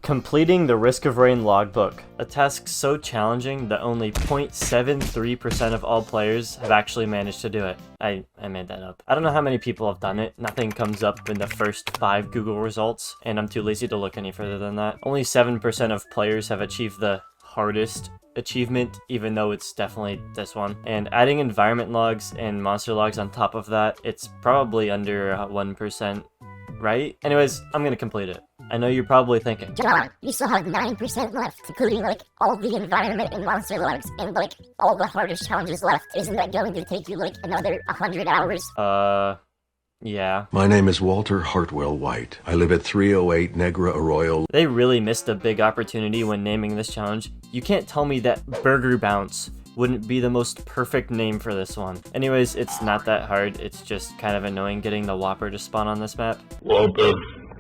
Completing the Risk of Rain logbook, a task so challenging that only 0.73% of all players have actually managed to do it. I made that up. I don't know how many people have done it. Nothing comes up in the first 5 Google results, and I'm too lazy to look any further than that. Only 7% of players have achieved the hardest achievement, even though it's definitely this one. And adding environment logs and monster logs on top of that, it's probably under 1%, right? Anyways, I'm gonna complete it. I know you're probably thinking, John, you still have 9% left, including, all the environment and monster logs, and, all the hardest challenges left. Isn't that going to take you, another 100 hours? Yeah. My name is Walter Hartwell White. I live at 308 Negra Arroyo. They really missed a big opportunity when naming this challenge. You can't tell me that Burger Bounce wouldn't be the most perfect name for this one. Anyways, it's not that hard. It's just kind of annoying getting the Whopper to spawn on this map. Walter,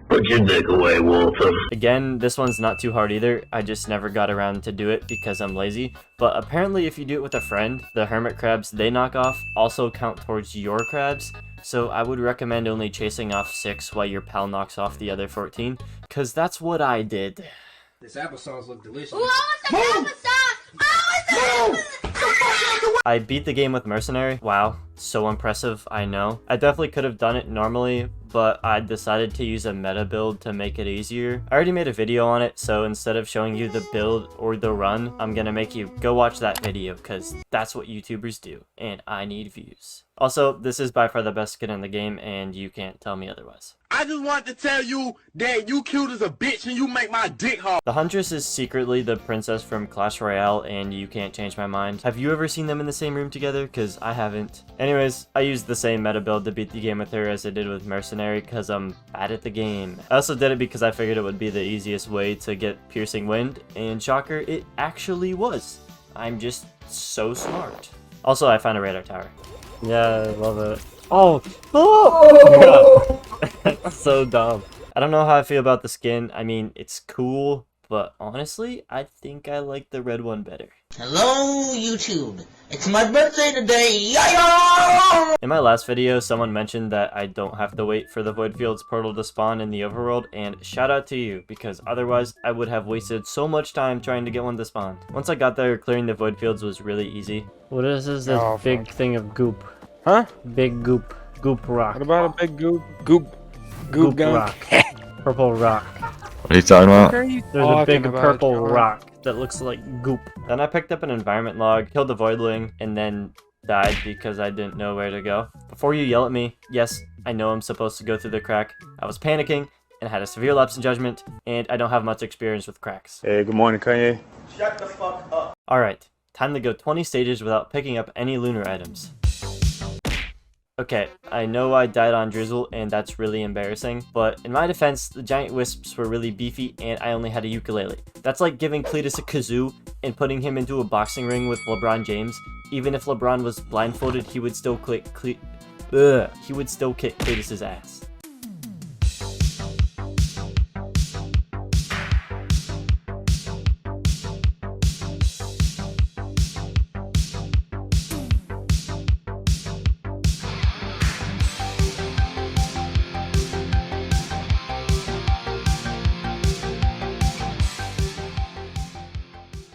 put your dick away, Walter. Again, this one's not too hard either. I just never got around to do it because I'm lazy. But apparently if you do it with a friend, the hermit crabs they knock off also count towards your crabs. So I would recommend only chasing off 6 while your pal knocks off the other 14, because that's what I did. This applesauce look delicious. Who wants the applesauce? I beat the game with Mercenary. Wow, so impressive, I know. I definitely could have done it normally, but I decided to use a meta build to make it easier. I already made a video on it, so instead of showing you the build or the run, I'm gonna make you go watch that video, because that's what YouTubers do, and I need views. Also, this is by far the best skin in the game, and you can't tell me otherwise. I just want to tell you that you cute as a bitch and you make my dick hard. The Huntress is secretly the princess from Clash Royale, and you can't change my mind. Have you ever seen them in the same room together? Because I haven't. Anyways, I used the same meta build to beat the game with her as I did with Mercenary, because I'm bad at the game. I also did it because I figured it would be the easiest way to get Piercing Wind, and shocker, it actually was. I'm just so smart. Also, I found a radar tower. Yeah, I love it. Oh! That's so dumb. I don't know how I feel about the skin. I mean, it's cool, but honestly, I think I like the red one better. Hello, YouTube. It's my birthday today. Yay! In my last video, someone mentioned that I don't have to wait for the Void Fields portal to spawn in the overworld, and shout out to you, because otherwise I would have wasted so much time trying to get one to spawn. Once I got there, clearing the Void Fields was really easy. What is this big thing of goop? Huh? Big goop. Goop rock. What about a big goop gun? Rock. Purple rock. What are you talking about? There's a big purple rock that looks like goop. Then I picked up an environment log, killed the voidling, and then died because I didn't know where to go. Before you yell at me, yes, I know I'm supposed to go through the crack. I was panicking and had a severe lapse in judgment, and I don't have much experience with cracks. Hey, good morning, Kanye. Shut the fuck up. Alright, time to go 20 stages without picking up any lunar items. Okay, I know I died on Drizzle, and that's really embarrassing, but in my defense, the giant wisps were really beefy, and I only had a ukulele. That's like giving Cletus a kazoo and putting him into a boxing ring with LeBron James. Even if LeBron was blindfolded, he would still kick Cletus's ass.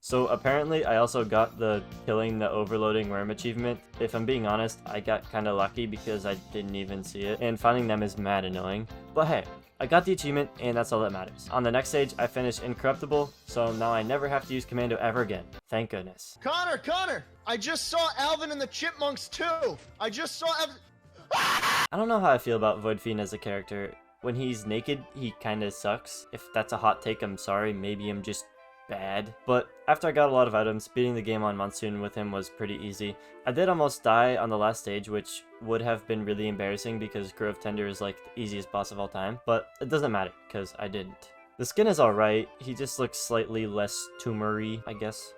So apparently I also got the killing the overloading worm achievement. If I'm being honest, I got kinda lucky because I didn't even see it, and finding them is mad annoying. But hey, I got the achievement, and that's all that matters. On the next stage, I finished Incorruptible, so now I never have to use Commando ever again. Thank goodness. Connor! I just saw Alvin and the Chipmunks too! I just saw I don't know how I feel about Void Fiend as a character. When he's naked, he kinda sucks. If that's a hot take, I'm sorry, maybe I'm just bad. But after I got a lot of items, beating the game on Monsoon with him was pretty easy. I did almost die on the last stage, which would have been really embarrassing because Grove Tender is like the easiest boss of all time, but it doesn't matter because I didn't. The skin is alright, he just looks slightly less tumor-y, I guess.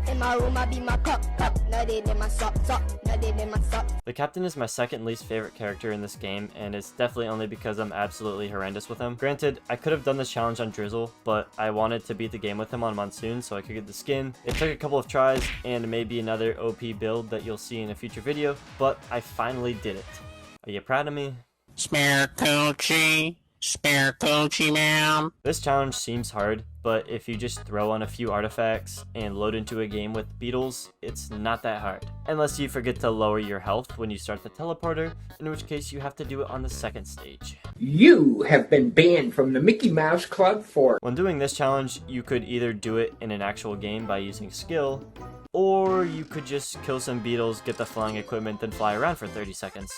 In my room, I be my cup, nutted in my sock, nutted in my sock. The captain is my second least favorite character in this game, and it's definitely only because I'm absolutely horrendous with him. Granted, I could have done this challenge on Drizzle, but I wanted to beat the game with him on Monsoon so I could get the skin. It took a couple of tries, and maybe another OP build that you'll see in a future video, but I finally did it. Are you proud of me? Smear coochie. Spare Gucci, ma'am. This challenge seems hard, but if you just throw on a few artifacts and load into a game with beetles, it's not that hard. Unless you forget to lower your health when you start the teleporter, in which case you have to do it on the second stage. You have been banned from the Mickey Mouse Club for... When doing this challenge, you could either do it in an actual game by using skill, or you could just kill some beetles, get the flying equipment, then fly around for 30 seconds.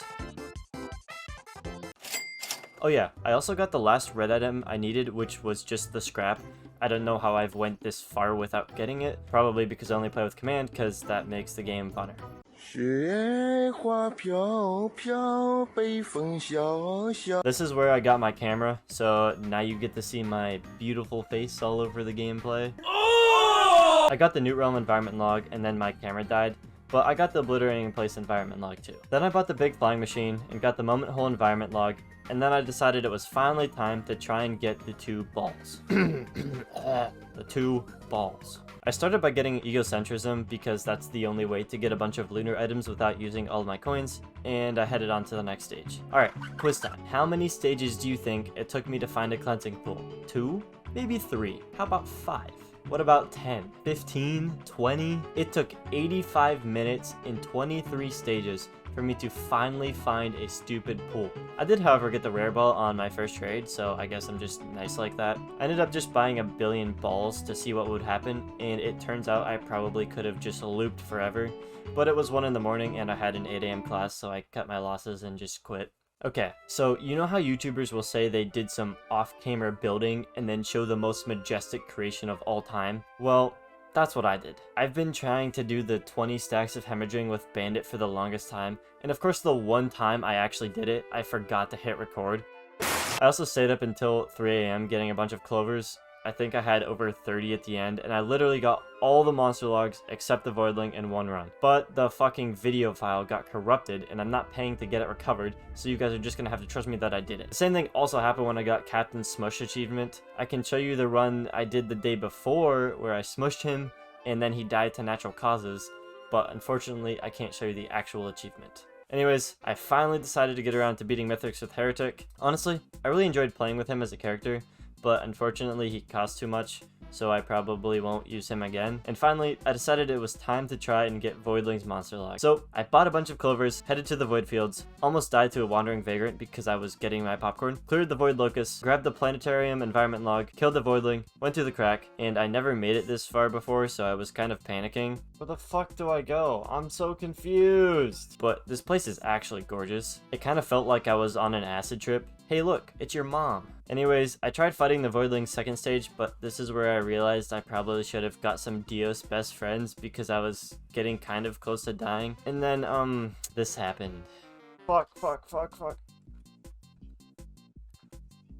Oh yeah, I also got the last red item I needed, which was just the scrap. I don't know how I've went this far without getting it, probably because I only play with command, because that makes the game funner. 雪花飘飘，北风萧萧。 This is where I got my camera, so now you get to see my beautiful face all over the gameplay. Oh! I got the Newt Realm environment log, and then my camera died, but I got the Obliterating in Place environment log too. Then I bought the big flying machine, and got the Moment Hole environment log, and then I decided it was finally time to try and get the 2 balls. The 2 balls. I started by getting Egocentrism because that's the only way to get a bunch of lunar items without using all of my coins, and I headed on to the next stage. Alright, quiz time. How many stages do you think it took me to find a cleansing pool? 2? Maybe 3? How about 5? What about 10? 15? 20? It took 85 minutes in 23 stages for me to finally find a stupid pool. I did, however, get the rare ball on my first trade, so I guess I'm just nice like that. I ended up just buying a billion balls to see what would happen, and it turns out I probably could have just looped forever, but it was 1 in the morning and I had an 8 AM class, so I cut my losses and just quit. Okay, so you know how YouTubers will say they did some off-camera building and then show the most majestic creation of all time? Well, that's what I did. I've been trying to do the 20 stacks of hemorrhaging with Bandit for the longest time, and of course the one time I actually did it, I forgot to hit record. I also stayed up until 3 AM getting a bunch of clovers. I think I had over 30 at the end, and I literally got all the monster logs except the voidling in 1 run. But the fucking video file got corrupted, and I'm not paying to get it recovered, so you guys are just gonna have to trust me that I did it. The same thing also happened when I got Captain Smush achievement. I can show you the run I did the day before, where I smushed him, and then he died to natural causes, but unfortunately I can't show you the actual achievement. Anyways, I finally decided to get around to beating Mythics with Heretic. Honestly, I really enjoyed playing with him as a character, but unfortunately he costs too much, so I probably won't use him again. And finally, I decided it was time to try and get Voidling's monster log. So I bought a bunch of clovers, headed to the void fields, almost died to a wandering vagrant because I was getting my popcorn, cleared the void locust, grabbed the planetarium environment log, killed the voidling, went to the crack, and I never made it this far before, so I was kind of panicking. Where the fuck do I go? I'm so confused. But this place is actually gorgeous. It kind of felt like I was on an acid trip. Hey look, it's your mom. Anyways, I tried fighting the Voidling's second stage, but this is where I realized I probably should have got some Dios best friends because I was getting kind of close to dying. And then, this happened. Fuck.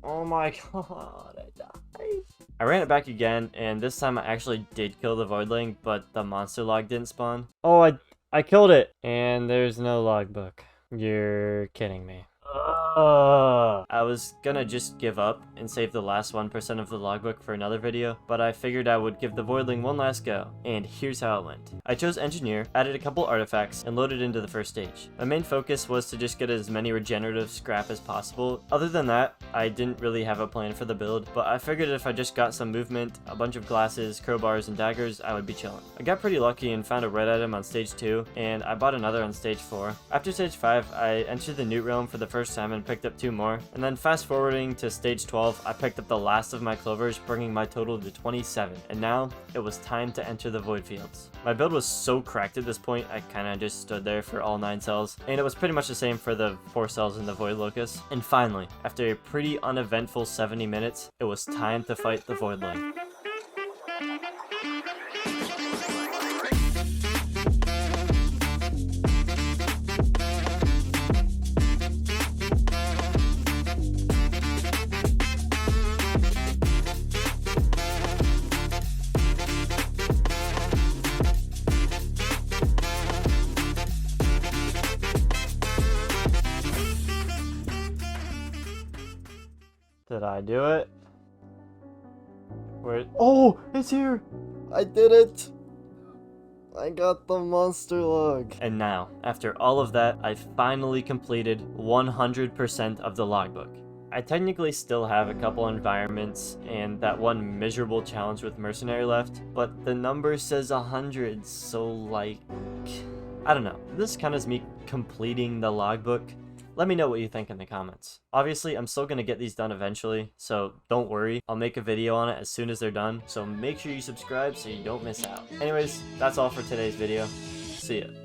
Oh my god, I died. I ran it back again, and this time I actually did kill the Voidling, but the monster log didn't spawn. Oh, I killed it! And there's no logbook. You're kidding me. I was gonna just give up and save the last 1% of the logbook for another video, but I figured I would give the voidling one last go, and here's how it went. I chose engineer, added a couple artifacts, and loaded into the first stage. My main focus was to just get as many regenerative scrap as possible. Other than that, I didn't really have a plan for the build, but I figured if I just got some movement, a bunch of glasses, crowbars, and daggers, I would be chilling. I got pretty lucky and found a red item on stage 2, and I bought another on stage 4. After stage 5, I entered the Newt Realm for the first time and picked up 2 more, and then fast forwarding to stage 12, I picked up the last of my clovers, bringing my total to 27, and now it was time to enter the void fields. My build was so cracked at this point, I kinda just stood there for all 9 cells, and it was pretty much the same for the 4 cells in the void locust. And finally, after a pretty uneventful 70 minutes, it was time to fight the voidling. Did I do it? Where? Oh, it's here! I did it! I got the monster log. And now, after all of that, I finally completed 100% of the logbook. I technically still have a couple environments and that one miserable challenge with Mercenary left, but the number says 100, so like, I don't know. This kind of is me completing the logbook. Let me know what you think in the comments. Obviously, I'm still going to get these done eventually, so don't worry. I'll make a video on it as soon as they're done, so make sure you subscribe so you don't miss out. Anyways, that's all for today's video. See ya.